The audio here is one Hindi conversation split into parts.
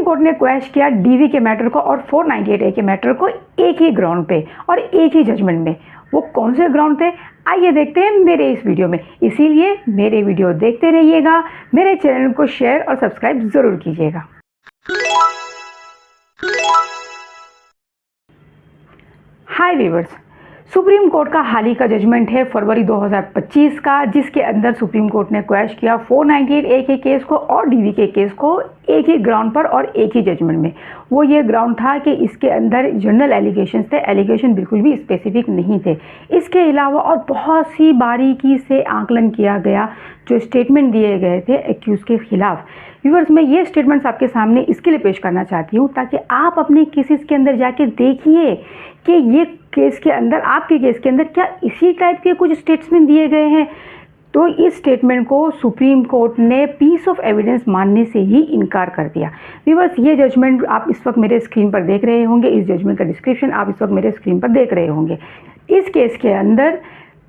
सुप्रीम कोर्ट ने क्वैश किया डीवी के मैटर को और 498A के मैटर को एक ही ग्राउंड पे और एक ही जजमेंट में। वो कौन से ग्राउंड थे, आइए देखते हैं मेरे इस वीडियो में। इसीलिए मेरे वीडियो देखते रहिएगा, मेरे चैनल को शेयर और सब्सक्राइब जरूर कीजिएगा। हाय व्यूअर्स, सुप्रीम कोर्ट का हाल ही का जजमेंट है फरवरी 2025 का, जिसके अंदर सुप्रीम कोर्ट ने क्वैश किया 498A के केस को और डीवी के केस को एक ही ग्राउंड पर और एक ही जजमेंट में। वो ये ग्राउंड था कि इसके अंदर जनरल एलिगेशंस थे, एलिगेशन बिल्कुल भी स्पेसिफिक नहीं थे। इसके अलावा और बहुत सी बारीकी से आकलन किया गया जो स्टेटमेंट दिए गए थे एक्यूज के खिलाफ। व्यूअर्स, मैं ये स्टेटमेंट्स आपके सामने इसके लिए पेश करना चाहती हूँ ताकि आप अपने केसेस के अंदर जाके देखिए कि ये केस के अंदर, आपके केस के अंदर क्या इसी टाइप के कुछ स्टेटमेंट दिए गए हैं। तो इस स्टेटमेंट को सुप्रीम कोर्ट ने पीस ऑफ एविडेंस मानने से ही इनकार कर दिया। व्यूअर्स, ये जजमेंट आप इस वक्त मेरे स्क्रीन पर देख रहे होंगे, इस जजमेंट का डिस्क्रिप्शन आप इस वक्त मेरे स्क्रीन पर देख रहे होंगे। इस केस के अंदर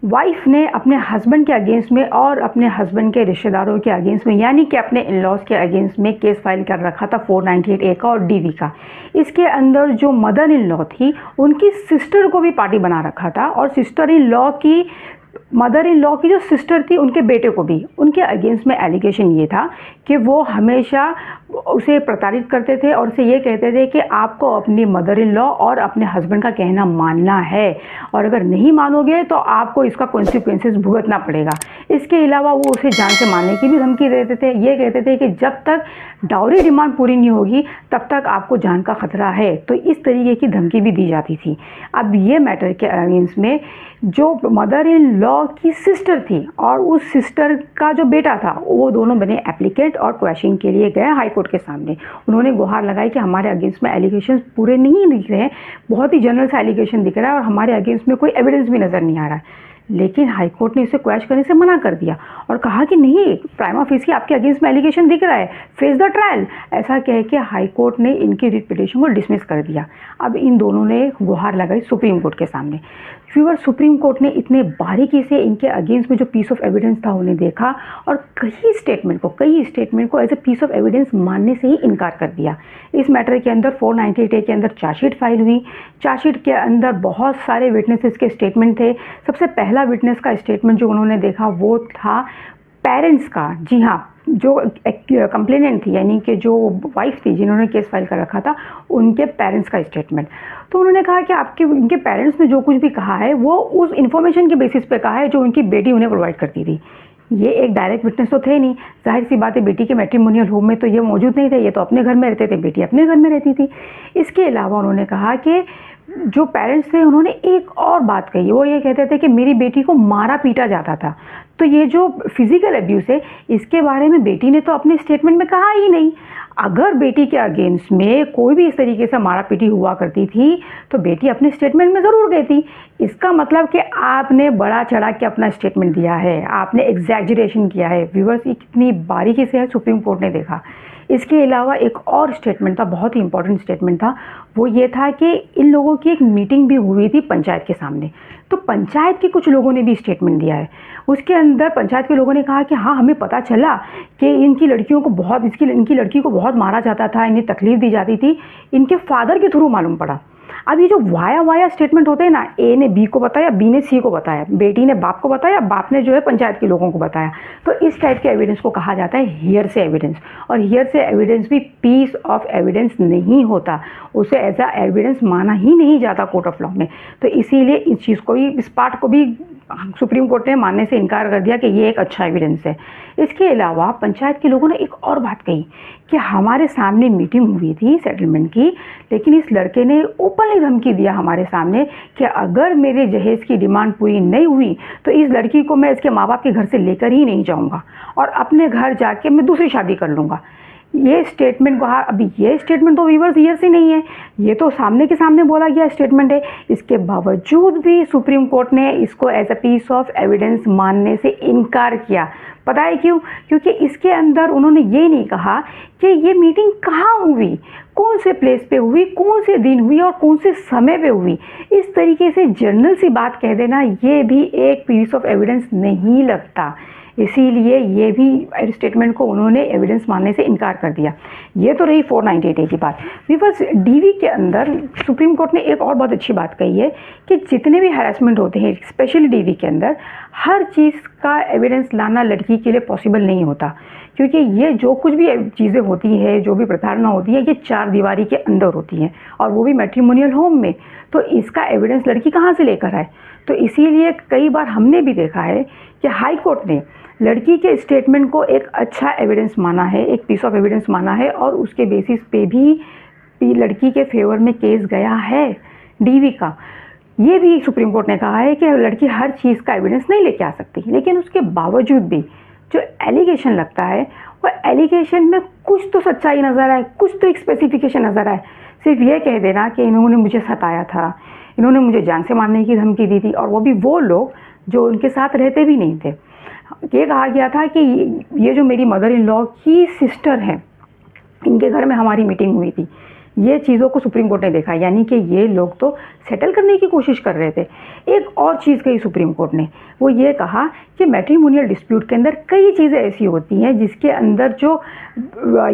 वाइफ ने अपने हस्बैंड के अगेंस्ट में और अपने हस्बैंड के रिश्तेदारों के अगेंस्ट में, यानी कि अपने इन-लॉज के अगेंस्ट में केस फाइल कर रखा था 498A का और डीवी का। इसके अंदर जो मदर इन लॉ थी उनकी सिस्टर को भी पार्टी बना रखा था और सिस्टर इन लॉ की, मदर इन लॉ की जो सिस्टर थी उनके बेटे को भी, उनके अगेंस्ट में एलिगेशन ये था कि वो हमेशा उसे प्रताड़ित करते थे और उसे ये कहते थे कि आपको अपनी मदर इन लॉ और अपने हस्बैंड का कहना मानना है और अगर नहीं मानोगे तो आपको इसका कॉन्सिक्वेंसेस भुगतना पड़ेगा। इसके अलावा वो उसे जान से मारने की भी धमकी देते थे। ये कहते थे कि जब तक डाउरी डिमांड पूरी नहीं होगी तब तक आपको जान का खतरा है। तो इस तरीके की धमकी भी दी जाती थी। अब ये मैटर के अगेंस्ट में जो मदर इन लॉ की सिस्टर थी और उस सिस्टर का जो बेटा था, वो दोनों बने एप्लीकेंट और क्वेश्चन के लिए गए हाई कोर्ट के सामने। उन्होंने गुहार लगाई कि हमारे अगेंस्ट में एलिगेशंस पूरे नहीं दिख रहे हैं, बहुत ही जनरल सा एलिगेशन दिख रहा है और हमारे अगेंस्ट में कोई एविडेंस भी नज़र नहीं आ रहा है। लेकिन हाई कोर्ट ने इसे क्वैश करने से मना कर दिया और कहा कि नहीं, प्राइमा फेसी आपके अगेंस्ट में एलिगेशन दिख रहा है, फेस द ट्रायल। ऐसा कह के हाई कोर्ट ने इनकी रिट पिटीशन को डिसमिस कर दिया। अब इन दोनों ने गुहार लगाई सुप्रीम कोर्ट के सामने। व्यूअर, सुप्रीम कोर्ट ने इतने बारीकी से इनके अगेंस्ट में जो पीस ऑफ एविडेंस था उन्हें देखा और कई स्टेटमेंट को as a piece of evidence मानने से ही इनकार कर दिया। इस मैटर के अंदर 498A के अंदर चार्जशीट फाइल हुई। चार्जशीट के अंदर बहुत सारे विटनेसेस के स्टेटमेंट थे। सबसे पहला विटनेस का स्टेटमेंट जो उन्होंने देखा वो था पेरेंट्स का। जी हाँ, जो कंप्लेनेंट थी यानी कि जो वाइफ थी जिन्होंने केस फाइल कर रखा था, उनके पेरेंट्स का स्टेटमेंट। तो उन्होंने कहा कि उनके पेरेंट्स ने जो कुछ भी कहा है वो उस इन्फॉर्मेशन के बेसिस पे कहा है जो उनकी बेटी उन्हें प्रोवाइड करती थी। ये एक डायरेक्ट विटनेस तो थे नहीं, जाहिर सी बात है बेटी के मैट्रिमोनियल होम में तो ये मौजूद नहीं थे, ये तो अपने घर में रहते थे, बेटी अपने घर में रहती थी। इसके अलावा उन्होंने कहा कि जो पेरेंट्स थे उन्होंने एक और बात कही, वो ये कहते थे कि मेरी बेटी को मारा पीटा जाता था। तो ये जो फिजिकल अब्यूज़ है इसके बारे में बेटी ने तो अपने स्टेटमेंट में कहा ही नहीं। अगर बेटी के अगेंस्ट में कोई भी इस तरीके से मारा पीटी हुआ करती थी तो बेटी अपने स्टेटमेंट में ज़रूर कहती। इसका मतलब कि आपने बड़ा चढ़ा के अपना स्टेटमेंट दिया है, आपने एग्जैजरेशन किया है। व्यूअर्स, ये कितनी बारीकी से है सुप्रीम कोर्ट ने देखा। इसके अलावा एक और स्टेटमेंट था, बहुत ही इंपॉर्टेंट स्टेटमेंट था, वो ये था कि इन लोगों की एक मीटिंग भी हुई थी पंचायत के सामने। तो पंचायत के कुछ लोगों ने भी स्टेटमेंट दिया है। उसके अंदर पंचायत के लोगों ने कहा कि हाँ, हमें पता चला कि इनकी लड़की को बहुत मारा जाता था, इन्हें तकलीफ दी जाती थी, इनके फादर के थ्रू मालूम पड़ा। अब ये जो वाया स्टेटमेंट होते हैं ना, ए ने बी को बताया, बी ने सी को बताया, बेटी ने बाप को बताया, बाप ने जो है पंचायत के लोगों को बताया, तो इस टाइप के एविडेंस को कहा जाता है हियर से एविडेंस। और हियर से एविडेंस भी पीस ऑफ एविडेंस नहीं होता, उसे एज अ एविडेंस माना ही नहीं जाता कोर्ट ऑफ लॉ में। तो इसीलिए इस चीज़ को भी, इस पार्ट को भी सुप्रीम कोर्ट ने मानने से इनकार कर दिया कि ये एक अच्छा एविडेंस है। इसके अलावा पंचायत के लोगों ने एक और बात कही कि हमारे सामने मीटिंग हुई थी सेटलमेंट की, लेकिन इस लड़के ने ओपनली धमकी दिया हमारे सामने कि अगर मेरे जहेज की डिमांड पूरी नहीं हुई तो इस लड़की को मैं इसके माँ बाप के घर से लेकर ही नहीं जाऊँगा और अपने घर जाके मैं दूसरी शादी कर लूँगा। ये स्टेटमेंट कहा। अभी ये स्टेटमेंट तो व्यूअर्स ईयर से नहीं है, ये तो सामने के सामने बोला गया स्टेटमेंट है। इसके बावजूद भी सुप्रीम कोर्ट ने इसको as a piece of evidence मानने से इनकार किया। पता है क्यों? क्योंकि इसके अंदर उन्होंने ये नहीं कहा कि ये मीटिंग कहाँ हुई, कौन से प्लेस पे हुई, कौन से दिन हुई और कौन से समय पे हुई। इस तरीके से जनरल सी बात कह देना ये भी एक पीस ऑफ एविडेंस नहीं लगता। इसीलिए ये भी स्टेटमेंट को उन्होंने एविडेंस मानने से इनकार कर दिया। ये तो रही 498A की बात। वीवर्स, डीवी के अंदर सुप्रीम कोर्ट ने एक और बहुत अच्छी बात कही है कि जितने भी हैरेसमेंट होते हैं स्पेशली डीवी के अंदर, हर चीज़ का एविडेंस लाना लड़की के लिए पॉसिबल नहीं होता, क्योंकि ये जो कुछ भी चीज़ें होती है, जो भी प्रताड़ना होती है, ये 4 दीवारी के अंदर होती हैं, और वो भी मैट्रिमोनियल होम में। तो इसका एविडेंस लड़की कहाँ से लेकर आए? तो इसीलिए कई बार हमने भी देखा है कि हाई कोर्ट ने लड़की के स्टेटमेंट को एक अच्छा एविडेंस माना है, एक पीस ऑफ एविडेंस माना है, और उसके बेसिस पे भी लड़की के फेवर में केस गया है डीवी का। ये भी सुप्रीम कोर्ट ने कहा है कि लड़की हर चीज़ का एविडेंस नहीं लेके आ सकती, लेकिन उसके बावजूद भी जो एलिगेशन लगता है वो एलिगेशन में कुछ तो सच्चाई नज़र आए, कुछ तो एक स्पेसिफिकेशन नज़र आए। सिर्फ ये कह देना कि इन्होंने मुझे सताया था, इन्होंने मुझे जान से मारने की धमकी दी थी, और वो भी वो लोग जो उनके साथ रहते भी नहीं थे। ये कहा गया था कि ये जो मेरी मदर इन लॉ की सिस्टर है, इनके घर में हमारी मीटिंग हुई थी। ये चीज़ों को सुप्रीम कोर्ट ने देखा, यानी कि ये लोग तो सेटल करने की कोशिश कर रहे थे। एक और चीज़ कही सुप्रीम कोर्ट ने, वो ये कहा कि मैट्रिमोनियल डिस्प्यूट के अंदर कई चीज़ें ऐसी होती हैं जिसके अंदर जो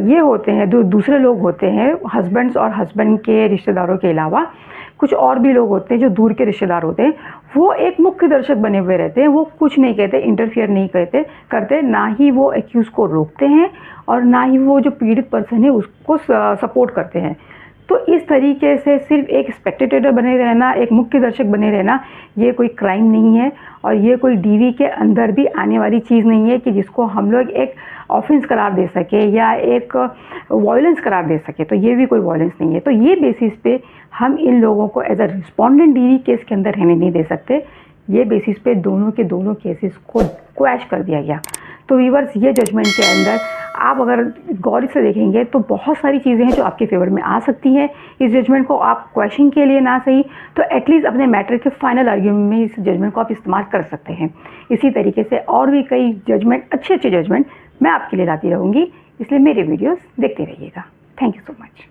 ये होते हैं, जो दूसरे लोग होते हैं, हस्बैंड्स और हस्बैंड के रिश्तेदारों के अलावा कुछ और भी लोग होते हैं जो दूर के रिश्तेदार होते हैं, वो एक मुख्य दर्शक बने हुए रहते हैं। वो कुछ नहीं कहते, इंटरफियर नहीं करते, ना ही वो एक्यूज़ को रोकते हैं, और ना ही वो जो पीड़ित पर्सन है उसको सपोर्ट करते हैं। तो इस तरीके से सिर्फ एक स्पेक्टेटर बने रहना, एक मुख्य दर्शक बने रहना, ये कोई क्राइम नहीं है, और ये कोई डीवी के अंदर भी आने वाली चीज़ नहीं है कि जिसको हम लोग एक ऑफेंस करार दे सके या एक वायलेंस करार दे सके। तो ये भी कोई वायलेंस नहीं है। तो ये बेसिस पे हम इन लोगों को as a respondent DV case के अंदर रहने नहीं दे सकते। ये बेसिस पे दोनों के दोनों केसेस को क्वैश कर दिया गया। तो व्यूअर्स, ये जजमेंट के अंदर आप अगर गौर से देखेंगे तो बहुत सारी चीज़ें हैं जो आपके फेवर में आ सकती हैं। इस जजमेंट को आप क्वेश्चन के लिए ना सही तो एटलीस्ट अपने मैटर के फाइनल आर्ग्यूमेंट में इस जजमेंट को आप इस्तेमाल कर सकते हैं। इसी तरीके से और भी कई जजमेंट, अच्छे जजमेंट मैं आपके लिए लाती रहूँगी, इसलिए मेरे वीडियोस देखते रहिएगा। Thank you so much.